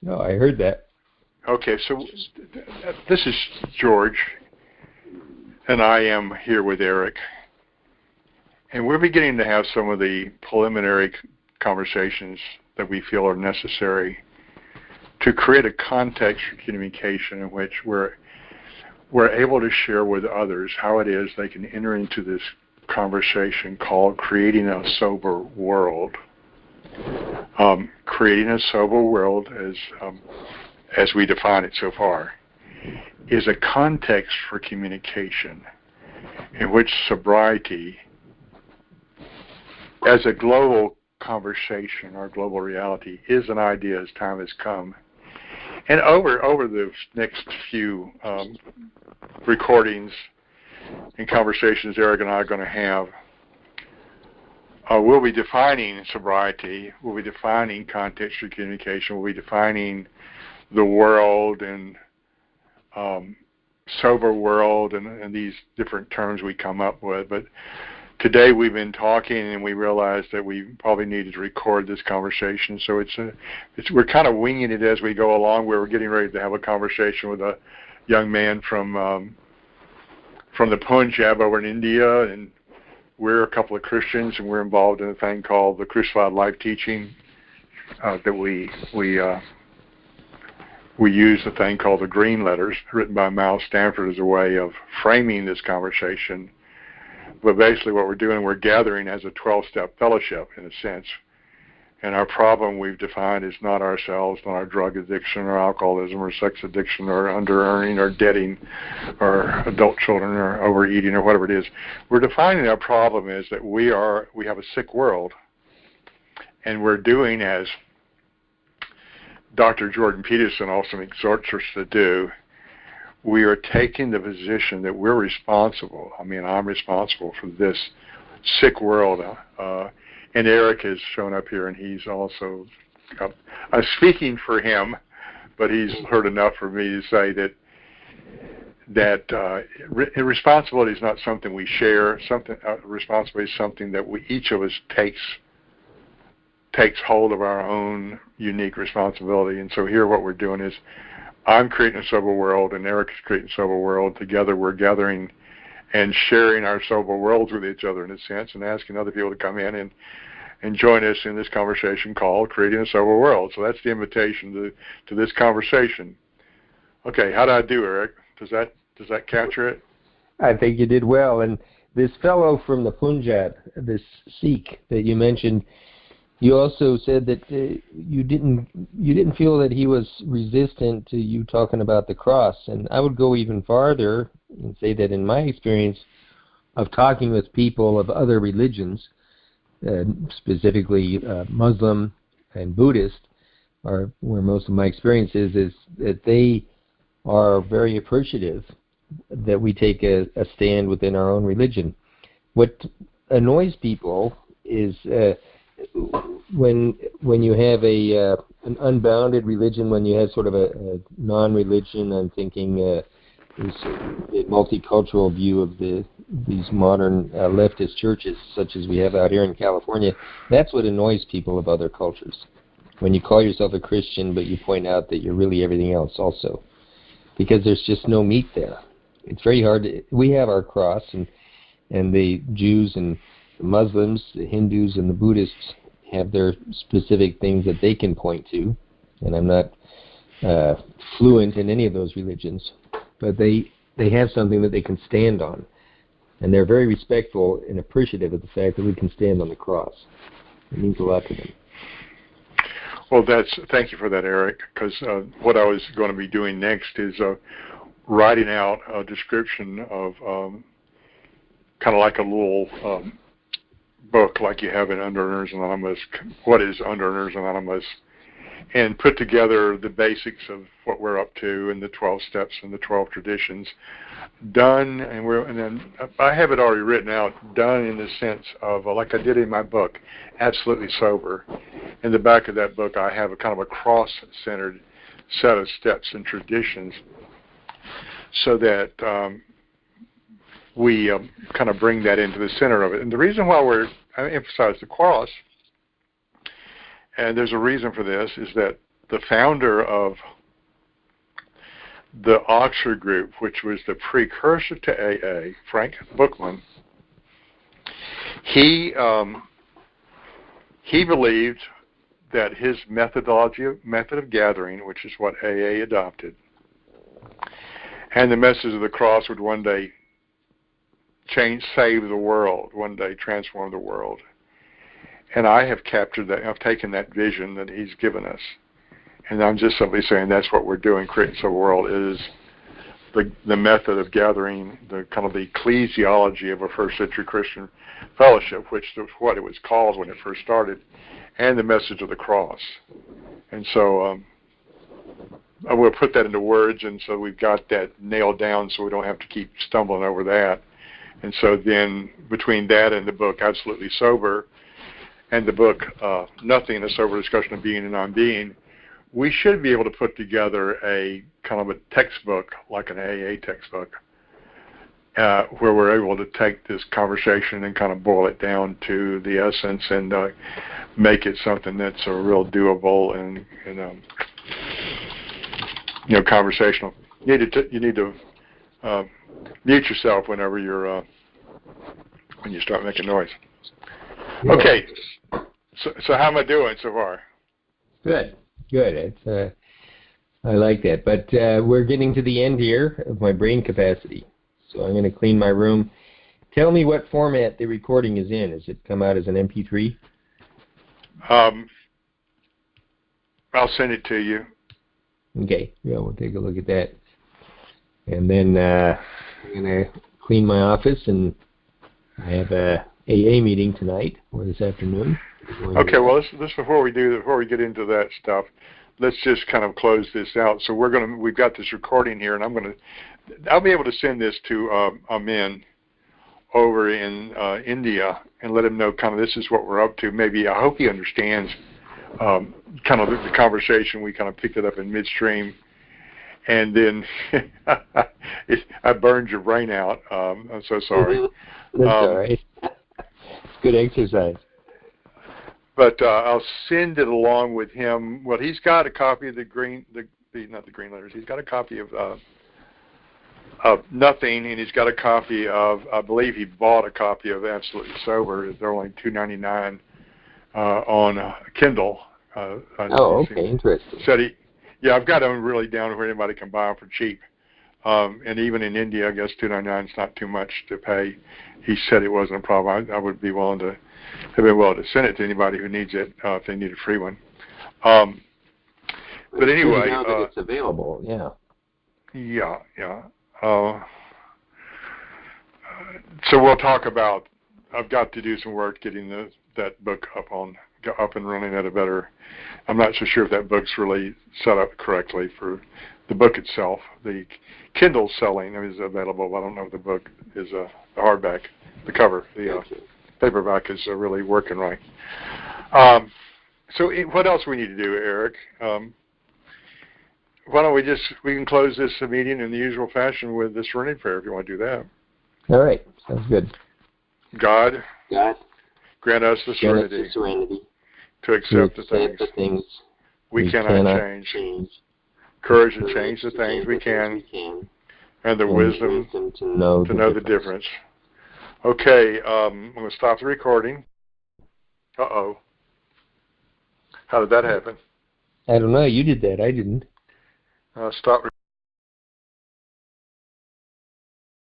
No, I heard that. Okay, so this is George, and I am here with Eric. And we're beginning to have some of the preliminary conversations that we feel are necessary to create a context for communication in which we're able to share with others how it is they can enter into this conversation called creating a sober world. Creating a sober world, as we define it so far, is a context for communication in which sobriety, as a global conversation or global reality, is an idea as time has come. And over the next few recordings and conversations Eric and I are going to have, we'll be defining sobriety, we'll be defining context for communication, we'll be defining the world and sober world and these different terms we come up with. But today we've been talking and we realized that we probably needed to record this conversation. So we're kind of winging it as we go along. We're getting ready to have a conversation with a young man from the Punjab over in India, and we're a couple of Christians, and we're involved in a thing called the Crucified Life Teaching that we use a thing called the Green Letters, written by Miles Stanford, as a way of framing this conversation. But basically what we're doing, we're gathering as a 12-step fellowship, in a sense. And our problem we've defined is not ourselves, not our drug addiction or alcoholism or sex addiction or under-earning or debting or adult children or overeating or whatever it is. We're defining our problem is that we have a sick world. And we're doing, as Dr. Jordan Peterson also exhorts us to do, we are taking the position that we're responsible. I mean, I'm responsible for this sick world. And Eric has shown up here, and he's also, I'm speaking for him, but he's heard enough for me to say that responsibility is not something we share. Responsibility is something that each of us takes hold of our own unique responsibility. And so here what we're doing is I'm creating a sober world, and Eric is creating a sober world. Together we're gathering and sharing our sober worlds with each other, in a sense, and asking other people to come in and join us in this conversation called Creating a Sober World. So that's the invitation to this conversation. Okay, how did I do, Eric? Does that capture it? I think you did well. And this fellow from the Punjab, this Sikh that you mentioned, you also said that you didn't feel that he was resistant to you talking about the cross. And I would go even farther and say that in my experience of talking with people of other religions, specifically Muslim and Buddhist, are where most of my experience is that they are very appreciative that we take a stand within our own religion. What annoys people is when you have an unbounded religion, when you have sort of a non-religion, I'm thinking this multicultural view of these modern leftist churches, such as we have out here in California. That's what annoys people of other cultures. When you call yourself a Christian, but you point out that you're really everything else also, because there's just no meat there. It's very hard. We have our cross, and the Jews and the Muslims, the Hindus and the Buddhists have their specific things that they can point to, and I'm not fluent in any of those religions, but they have something that they can stand on, and they're very respectful and appreciative of the fact that we can stand on the cross. It means a lot to them. Well, thank you for that, Eric, because what I was going to be doing next is writing out a description of kind of like a little book like you have in Under Earners Anonymous, what is Under Earners Anonymous, and put together the basics of what we're up to and the 12 steps and the 12 traditions done, and then I have it already written out, done in the sense of, like I did in my book, Absolutely Sober. In the back of that book, I have a kind of a cross-centered set of steps and traditions so that we kind of bring that into the center of it. And the reason why I emphasize the cross, and there's a reason for this, is that the founder of the Oxford Group, which was the precursor to AA, Frank Bookman, he believed that his method of gathering, which is what AA adopted, and the message of the cross would one day save the world, one day transform the world. And I have captured that. I've taken that vision that he's given us, and I'm just simply saying that's what we're doing. Creating a World is the method of gathering, the kind of the ecclesiology of a first-century Christian fellowship, which is what it was called when it first started, and the message of the cross. And so I will put that into words, and so we've got that nailed down so we don't have to keep stumbling over that. And so then between that and the book Absolutely Sober and the book Nothing, A Sober Discussion of Being and Non-Being, we should be able to put together a kind of a textbook, like an AA textbook, where we're able to take this conversation and kind of boil it down to the essence and make it something that's a real doable and conversational. You need to mute yourself whenever you're when you start making noise. Yeah. Okay, so how am I doing so far? Good. It's I like that. But we're getting to the end here of my brain capacity, so I'm going to clean my room. Tell me what format the recording is in. Does it come out as an MP3? I'll send it to you. Okay. Yeah, we'll take a look at that. And then I'm going to clean my office, and I have a AA meeting tonight or this afternoon. Okay, well, this before we get into that stuff, let's just kind of close this out. So we've got this recording here, and I'll be able to send this to Amin over in India and let him know kind of this is what we're up to. Maybe I hope he understands kind of the conversation. We kind of picked it up in midstream, and then I burned your brain out. I'm so sorry. That's all right. It's good exercise. But I'll send it along with him. Well, he's got a copy of not the green letters. He's got a copy of Nothing, and he's got a copy of, I believe he bought a copy of Absolutely Sober. They're only $2.99 on Kindle. Okay, interesting. I've got them really down where anybody can buy them for cheap. And even in India, I guess $2.99 is not too much to pay. He said it wasn't a problem. I would be willing to send it to anybody who needs it if they need a free one. But anyway, now that it's available, yeah. Yeah. So we'll talk about. I've got to do some work getting that book up and running at a better. I'm not so sure if that book's really set up correctly for the book itself. The Kindle selling is available. I don't know if the book is a hardback. The cover, the paperback is really working right. So what else we need to do, Eric? Why don't we can close this meeting in the usual fashion with the serenity prayer if you want to do that. All right, sounds good. God, grant us the serenity to accept the things we cannot change. Courage to change the things we can, and the wisdom to know the difference. Okay, I'm going to stop the recording. Uh-oh. How did that happen? I don't know. You did that. I didn't. Stop.